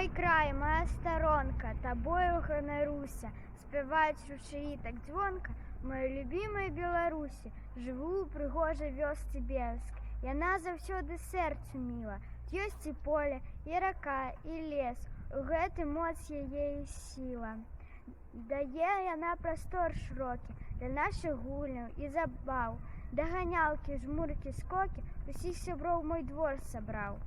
Мой край, моя сторонка, тобою ганаруся, спяваюць ручаі так звонка, моей любимой Беларусі, жыву ў прыгожай вёсцы Бельск. Яна заўсёды сэрцу міла, ёсць і поле, і рака, і лес, у гэты моц яе і сіла. Дае яна прастор шырокі для нашых гульняў і забаў, даганялкі, жмуркі, скокі, усіх сяброў мой двор сабраў.